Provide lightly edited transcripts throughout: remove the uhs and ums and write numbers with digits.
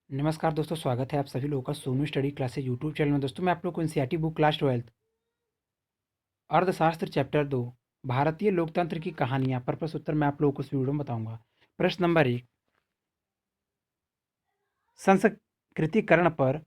नमस्कार दोस्तों, स्वागत है आप सभी लोगों का Sonu study classes YouTube channel में। दोस्तों मैं आप लोग को एनसीईआरटी बुक क्लास 12 अर्थशास्त्र चैप्टर 2 भारतीय लोकतंत्र की कहानियां पर प्रश्न उत्तर मैं आप लोगों को इस वीडियो में बताऊंगा। प्रश्न नंबर 1, संस्कृतिकरण पर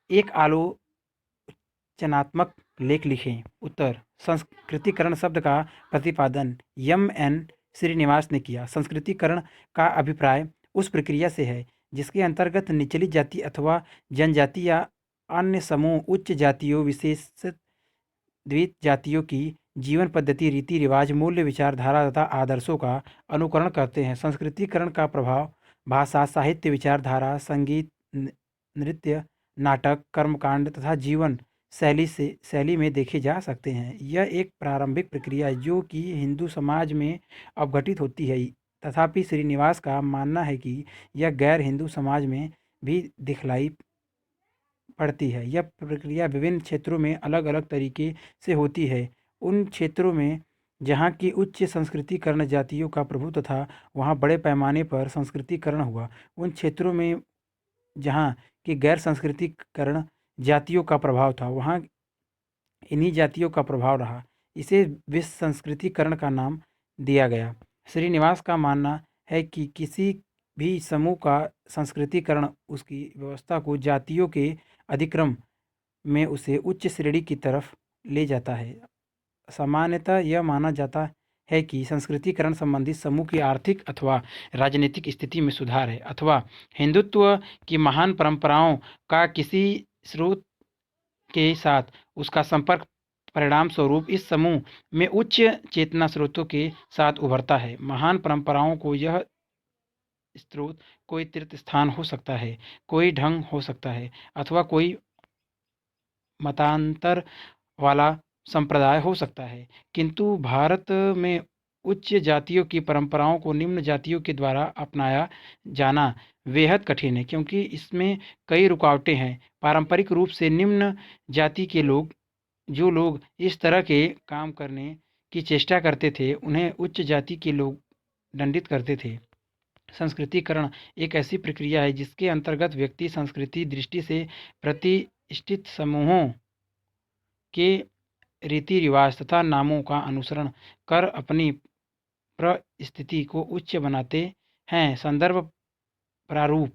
एक आलोचनात्मक लेख लिखें। उत्तर, संस्कृतिकरण शब्द का प्रतिपादन एम.एन. श्रीनिवास ने किया। संस्कृतिकरण का अभिप्राय उस प्रक्रिया से है जिसके अंतर्गत निचली जाति अथवा जनजाति या अन्य समूह उच्च जातियों, विशेषत द्विज जातियों की जीवन पद्धति, रीति रिवाज, मूल्य, विचारधारा तथा आदर्शों का अनुकरण करते हैं। संस्कृतिकरण का प्रभाव भाषा, साहित्य, विचारधारा, संगीत, नृत्य, नाटक, कर्मकांड तथा जीवन शैली में देखे जा सकते हैं। यह एक प्रारंभिक प्रक्रिया है जो कि हिंदू समाज में अवघटित होती है। तथापि श्रीनिवास का मानना है कि यह गैर हिंदू समाज में भी दिखलाई पड़ती है। यह प्रक्रिया विभिन्न क्षेत्रों में अलग अलग तरीके से होती है। उन क्षेत्रों में जहाँ की उच्च संस्कृतिकरण जातियों का प्रभुत्व था, वहाँ बड़े पैमाने पर संस्कृतिकरण हुआ। उन क्षेत्रों में जहाँ की गैर संस्कृतिकरण जातियों का प्रभाव था, वहाँ इन्हीं जातियों का प्रभाव रहा। इसे विश्व संस्कृतिकरण का नाम दिया गया। श्रीनिवास का मानना है कि किसी भी समूह का संस्कृतिकरण उसकी व्यवस्था को जातियों के अधिक्रम में उसे उच्च श्रेणी की तरफ ले जाता है। सामान्यतः यह माना जाता है कि संस्कृतिकरण संबंधित समूह की आर्थिक अथवा राजनीतिक स्थिति में सुधार है, अथवा हिंदुत्व की महान परंपराओं का किसी स्रोत के साथ उसका संपर्क परिणाम स्वरूप इस समूह में उच्च चेतना स्रोतों के साथ उभरता है। महान परंपराओं को यह स्रोत कोई तीर्थ स्थान हो सकता है, कोई ढंग हो सकता है, अथवा कोई मतांतर वाला संप्रदाय हो सकता है। किंतु भारत में उच्च जातियों की परंपराओं को निम्न जातियों के द्वारा अपनाया जाना बेहद कठिन है, क्योंकि इसमें कई रुकावटें हैं। पारंपरिक रूप से निम्न जाति के लोग, जो लोग इस तरह के काम करने की चेष्टा करते थे, उन्हें उच्च जाति के लोग दंडित करते थे। संस्कृतिकरण एक ऐसी प्रक्रिया है जिसके अंतर्गत व्यक्ति संस्कृति दृष्टि से प्रतिष्ठित समूहों के रीति रिवाज तथा नामों का अनुसरण कर अपनी परिस्थिति को उच्च बनाते हैं। संदर्भ प्रारूप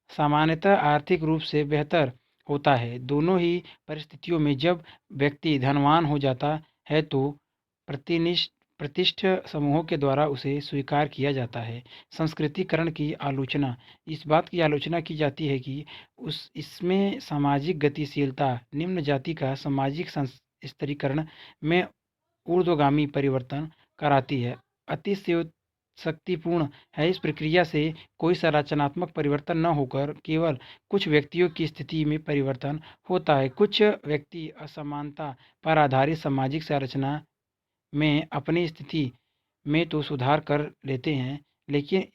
सामान्यतः आर्थिक रूप से बेहतर होता है। दोनों ही परिस्थितियों में जब व्यक्ति धनवान हो जाता है तो प्रतिष्ठित समूहों के द्वारा उसे स्वीकार किया जाता है। संस्कृतिकरण की आलोचना इस बात की आलोचना की जाती है कि इसमें सामाजिक गतिशीलता निम्न जाति का सामाजिक स्तरीकरण में ऊर्ध्वगामी परिवर्तन कराती है। अतिशयोक्तिपूर्ण है। इस प्रक्रिया से कोई संरचनात्मक परिवर्तन न होकर केवल कुछ व्यक्तियों की स्थिति में परिवर्तन होता है। कुछ व्यक्ति असमानता पर आधारित सामाजिक संरचना में अपनी स्थिति में तो सुधार कर लेते हैं, लेकिन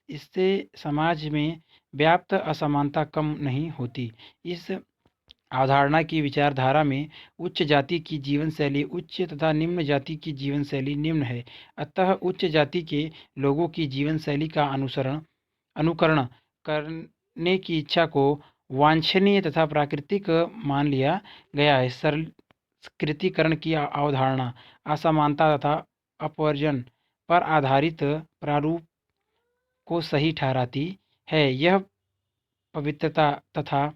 इससे समाज में व्याप्त असमानता कम नहीं होती। इस अवधारणा की विचारधारा में उच्च जाति की जीवन शैली उच्च तथा निम्न जाति की जीवन शैली निम्न है। अतः उच्च जाति के लोगों की जीवन शैली का अनुकरण करने की इच्छा को वांछनीय तथा प्राकृतिक मान लिया गया है। संस्कृतिकरण की अवधारणा असमानता तथा अपवर्जन पर आधारित प्रारूप को सही ठहराती है। यह पवित्रता तथा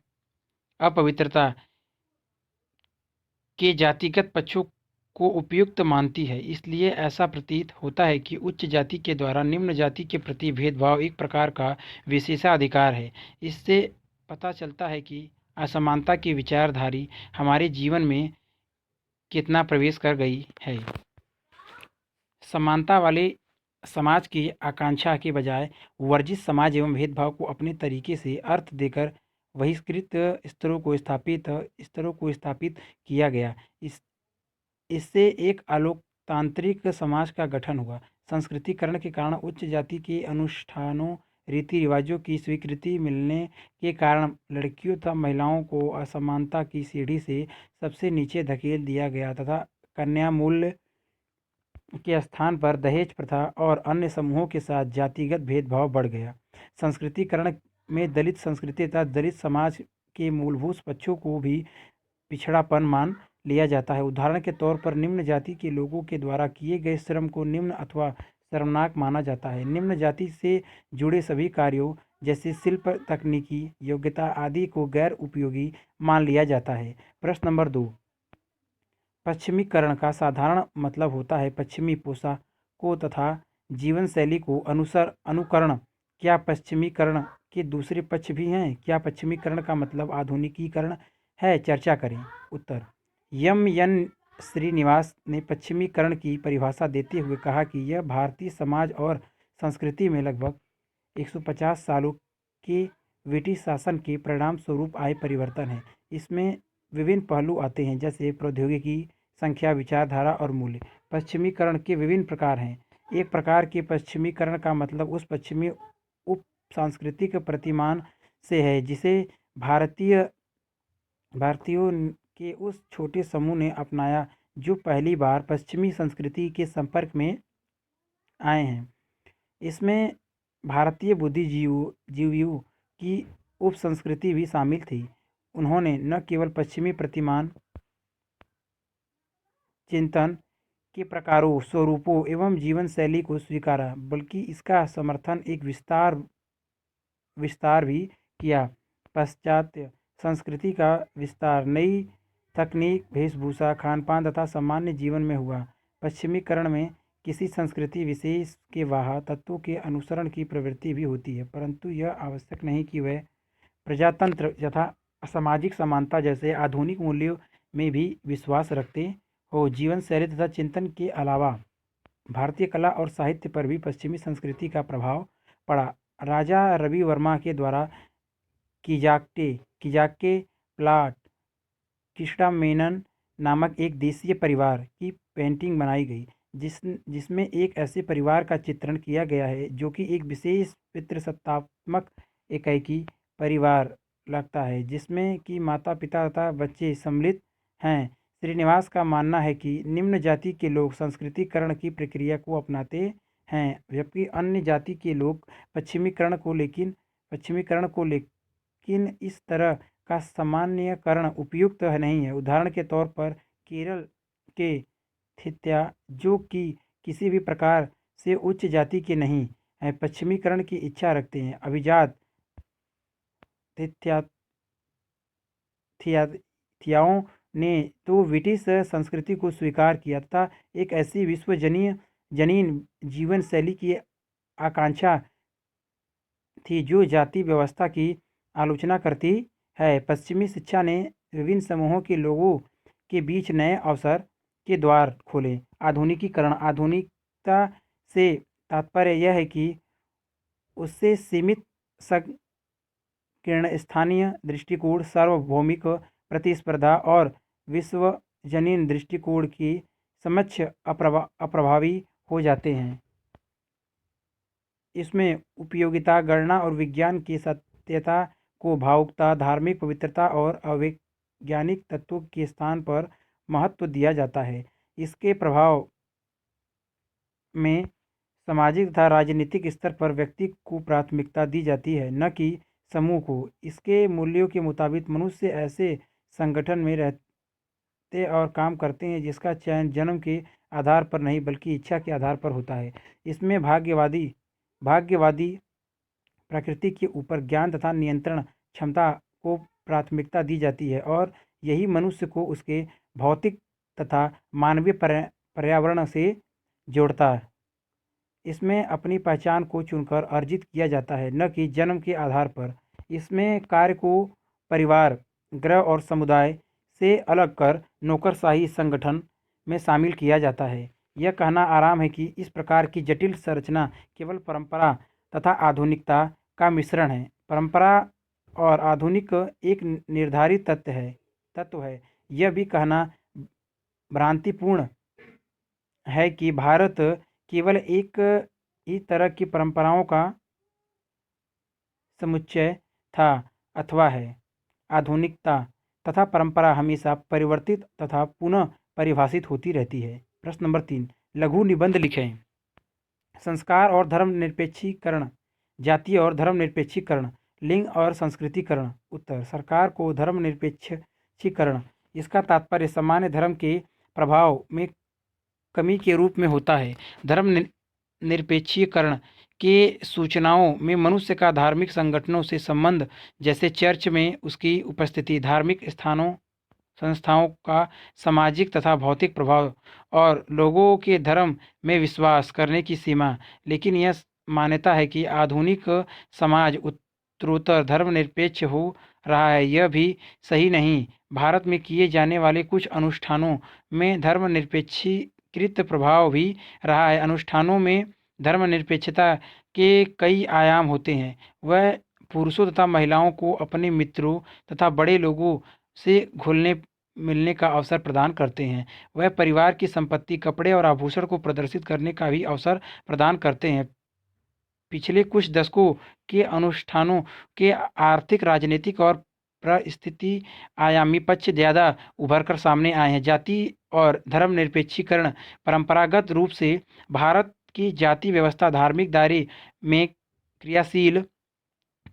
अपवित्रता के जातिगत पक्षों को उपयुक्त मानती है। इसलिए ऐसा प्रतीत होता है कि उच्च जाति के द्वारा निम्न जाति के प्रति भेदभाव एक प्रकार का विशेषाधिकार है। इससे पता चलता है कि असमानता की विचारधारी हमारे जीवन में कितना प्रवेश कर गई है। समानता वाले समाज की आकांक्षा के बजाय वर्जित समाज एवं भेदभाव को अपने तरीके से अर्थ देकर बहिष्कृत स्तरों को स्थापित किया गया। इससे एक अलोकतांत्रिक समाज का गठन हुआ। संस्कृतिकरण के कारण उच्च जाति के अनुष्ठानों, रीति रिवाजों की स्वीकृति मिलने के कारण लड़कियों तथा महिलाओं को असमानता की सीढ़ी से सबसे नीचे धकेल दिया गया तथा कन्या मूल्य के स्थान पर दहेज प्रथा और अन्य समूहों के साथ जातिगत भेदभाव बढ़ गया। संस्कृतिकरण में दलित संस्कृति तथा दलित समाज के मूलभूत पक्षों को भी पिछड़ापन मान लिया जाता है। उदाहरण के तौर पर निम्न जाति के लोगों के द्वारा किए गए श्रम को निम्न अथवा शर्मनाक माना जाता है। निम्न जाति से जुड़े सभी कार्यों जैसे शिल्प, तकनीकी योग्यता आदि को गैर उपयोगी मान लिया जाता है। प्रश्न नंबर 2, पश्चिमीकरण का साधारण मतलब होता है पश्चिमी पोशाकों तथा जीवन शैली को अनुकरण। क्या पश्चिमीकरण के दूसरे पक्ष भी हैं? क्या पश्चिमीकरण का मतलब आधुनिकीकरण है? चर्चा करें। उत्तर, एन श्रीनिवास ने पश्चिमीकरण की परिभाषा देते हुए कहा कि यह भारतीय समाज और संस्कृति में लगभग 150 सालों के ब्रिटिश शासन के परिणाम स्वरूप आए परिवर्तन है। इसमें विभिन्न पहलू आते हैं जैसे प्रौद्योगिकी, संख्या, विचारधारा और मूल्य। पश्चिमीकरण के विभिन्न प्रकार हैं। एक प्रकार के पश्चिमीकरण का मतलब उस पश्चिमी उप सांस्कृतिक प्रतिमान से है जिसे भारतीयों के उस छोटे समूह ने अपनाया जो पहली बार पश्चिमी संस्कृति के संपर्क में आए हैं। इसमें भारतीय बुद्धिजीवियों की उप संस्कृति भी शामिल थी। उन्होंने न केवल पश्चिमी प्रतिमान चिंतन के प्रकारों, स्वरूपों एवं जीवन शैली को स्वीकारा बल्कि इसका समर्थन एक विस्तार भी किया। पाश्चात्य संस्कृति का विस्तार नई तकनीक, वेशभूषा, खान-पान तथा सामान्य जीवन में हुआ। पश्चिमीकरण में किसी संस्कृति विशेष के वाह तत्वों के अनुसरण की प्रवृत्ति भी होती है, परंतु यह आवश्यक नहीं कि वह प्रजातंत्र तथा सामाजिक समानता जैसे आधुनिक मूल्यों में भी विश्वास रखते हो। जीवन शैली तथा चिंतन के अलावा भारतीय कला और साहित्य पर भी पश्चिमी संस्कृति का प्रभाव पड़ा। राजा रवि वर्मा के द्वारा किजाक्के प्लाट कृष्णा मेनन नामक एक देशीय परिवार की पेंटिंग बनाई गई जिसमें एक ऐसे परिवार का चित्रण किया गया है जो कि एक विशेष पितृसत्तात्मक एकाकी परिवार लगता है जिसमें कि माता पिता तथा बच्चे सम्मिलित हैं। श्रीनिवास का मानना है कि निम्न जाति के लोग संस्कृतिकरण की प्रक्रिया को अपनाते हैं जबकि अन्य जाति के लोग पश्चिमीकरण को लेकिन इस तरह का सामान्यकरण उपयुक्त नहीं है। उदाहरण के तौर पर केरल के थित्या जो कि किसी भी प्रकार से उच्च जाति के नहीं है पश्चिमीकरण की इच्छा रखते हैं। अभिजात थियाओं ने तो ब्रिटिश संस्कृति को स्वीकार किया तथा एक ऐसी विश्वजनीन जीवन शैली की आकांक्षा थी जो जाति व्यवस्था की आलोचना करती है। पश्चिमी शिक्षा ने विभिन्न समूहों के लोगों के बीच नए अवसर के द्वार खोले। आधुनिकता से तात्पर्य यह है कि उससे सीमित संकीर्ण स्थानीय दृष्टिकोण, सार्वभौमिक प्रतिस्पर्धा और विश्वजनीन दृष्टिकोण की समक्ष अप्रभावी हो जाते हैं। इसमें उपयोगिता, गणना और विज्ञान की सत्यता को भावुकता, धार्मिक पवित्रता और अवैज्ञानिक तत्वों के स्थान पर महत्व दिया जाता है। इसके प्रभाव में सामाजिक तथा राजनीतिक स्तर पर व्यक्ति को प्राथमिकता दी जाती है न कि समूह को। इसके मूल्यों के मुताबिक मनुष्य ऐसे संगठन में रहते और काम करते हैं जिसका चयन जन्म के आधार पर नहीं बल्कि इच्छा के आधार पर होता है। इसमें भाग्यवादी प्रकृति के ऊपर ज्ञान तथा नियंत्रण क्षमता को प्राथमिकता दी जाती है और यही मनुष्य को उसके भौतिक तथा मानवीय पर्यावरण से जोड़ता है। इसमें अपनी पहचान को चुनकर अर्जित किया जाता है न कि जन्म के आधार पर। इसमें कार्य को परिवार, ग्रह और समुदाय से अलग कर नौकरशाही संगठन में शामिल किया जाता है। यह कहना आराम है कि इस प्रकार की जटिल संरचना केवल परंपरा तथा आधुनिकता का मिश्रण है। परंपरा और आधुनिक एक निर्धारित तत्व है। यह भी कहना भ्रांतिपूर्ण है कि भारत केवल एक ही तरह की परंपराओं का समुच्चय था अथवा है। आधुनिकता तथा परंपरा हमेशा परिवर्तित तथा पुनः परिभाषित होती रहती है। प्रश्न नंबर 3, लघु निबंध लिखें। संस्कार और धर्मनिरपेक्षीकरण, जातीय और धर्मनिरपेक्षीकरण। लिंग और संस्कृतिकरण। उत्तर, सरकार को धर्मनिरपेक्षीकरण। इसका तात्पर्य सामान्य धर्म के प्रभाव में कमी के रूप में होता है। निरपेक्षीकरण के सूचनाओं में मनुष्य का धार्मिक संगठनों से संबंध, जैसे चर्च में उसकी उपस्थिति, धार्मिक स्थानों संस्थाओं का सामाजिक तथा भौतिक प्रभाव और लोगों के धर्म में विश्वास करने की सीमा। लेकिन यह मान्यता है कि आधुनिक समाज उत्तरोत्तर धर्मनिरपेक्ष हो रहा है, यह भी सही नहीं। भारत में किए जाने वाले कुछ अनुष्ठानों में धर्मनिरपेक्षीकृत प्रभाव भी रहा है। अनुष्ठानों में धर्मनिरपेक्षता के कई आयाम होते हैं। वह पुरुषों तथा महिलाओं को अपने मित्रों तथा बड़े लोगों से घुलने मिलने का अवसर प्रदान करते हैं। वह परिवार की संपत्ति, कपड़े और आभूषण को प्रदर्शित करने का भी अवसर प्रदान करते हैं। पिछले कुछ दशकों के अनुष्ठानों के आर्थिक, राजनीतिक और परिस्थिति आयामी पक्ष ज़्यादा उभर कर सामने आए हैं। जाति और धर्मनिरपेक्षीकरण परंपरागत रूप से भारत की जाति व्यवस्था धार्मिक दायरे में क्रियाशील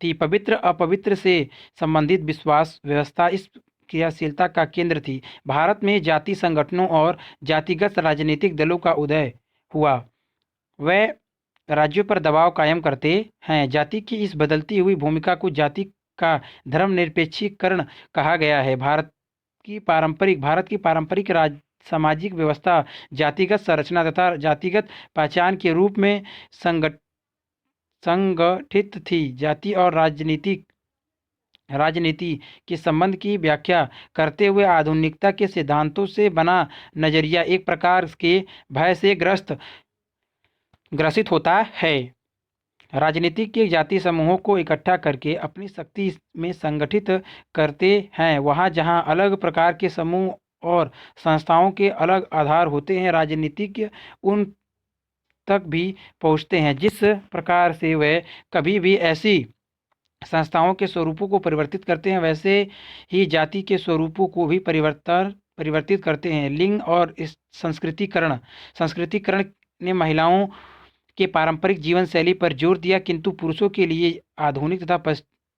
थी। पवित्र अपवित्र से संबंधित विश्वास व्यवस्था इस क्रियाशीलता का केंद्र थी। भारत में जाति संगठनों और जातिगत राजनीतिक दलों का उदय हुआ। वे राज्यों पर दबाव कायम करते हैं। जाति की इस बदलती हुई भूमिका को जाति का धर्मनिरपेक्षीकरण कहा गया है। भारत की पारंपरिक सामाजिक व्यवस्था जातिगत संरचना तथा जातिगत पहचान के रूप में संगठित थी। जाति और राजनीति के संबंध की व्याख्या करते हुए आधुनिकता के सिद्धांतों से बना नजरिया एक प्रकार के भय से ग्रसित होता है। राजनीति के जाति समूहों को इकट्ठा करके अपनी शक्ति में संगठित करते हैं। वहाँ जहाँ अलग प्रकार के समूह और संस्थाओं के अलग आधार होते हैं, राजनीतिज्ञ उन तक भी पहुँचते हैं। जिस प्रकार से वे कभी भी ऐसी संस्थाओं के स्वरूपों को परिवर्तित करते हैं, वैसे ही जाति के स्वरूपों को भी परिवर्तित करते हैं। लिंग और संस्कृतिकरण ने महिलाओं के पारंपरिक जीवन शैली पर जोर दिया, किंतु पुरुषों के लिए आधुनिक तथा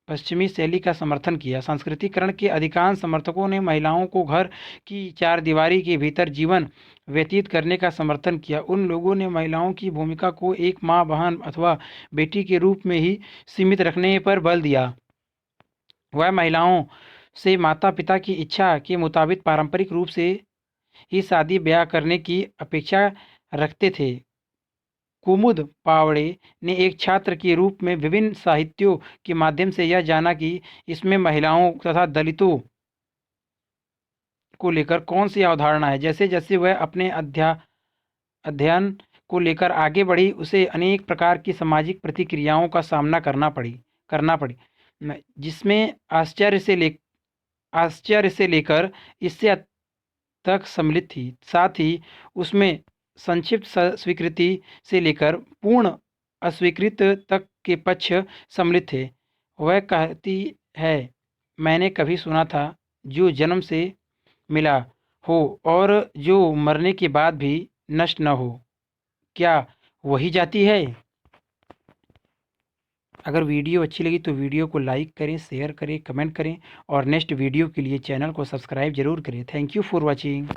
पश्चिमी शैली का समर्थन किया। संस्कृतिकरण के अधिकांश समर्थकों ने महिलाओं को घर की चार दीवारी के भीतर जीवन व्यतीत करने का समर्थन किया। उन लोगों ने महिलाओं की भूमिका को एक माँ, बहन अथवा बेटी के रूप में ही सीमित रखने पर बल दिया। वह महिलाओं से माता पिता की इच्छा के मुताबिक पारंपरिक रूप से ही शादी ब्याह करने की अपेक्षा रखते थे। कुमुद पावड़े ने एक छात्र के रूप में विभिन्न साहित्यों के माध्यम से यह जाना कि इसमें महिलाओं तथा दलितों को लेकर कौन सी अवधारणा है। जैसे जैसे वह अपने अध्ययन को लेकर आगे बढ़ी, उसे अनेक प्रकार की सामाजिक प्रतिक्रियाओं का सामना करना पड़ी, जिसमें आश्चर्य से लेकर इससे तक सम्मिलित थी। साथ ही उसमें संक्षिप्त स्वीकृति से लेकर पूर्ण अस्वीकृत तक के पक्ष सम्मिलित थे। वह कहती है, मैंने कभी सुना था, जो जन्म से मिला हो और जो मरने के बाद भी नष्ट न हो, क्या वही जाति है? अगर वीडियो अच्छी लगी तो वीडियो को लाइक करें, शेयर करें, कमेंट करें और नेक्स्ट वीडियो के लिए चैनल को सब्सक्राइब जरूर करें। Thank you for watching.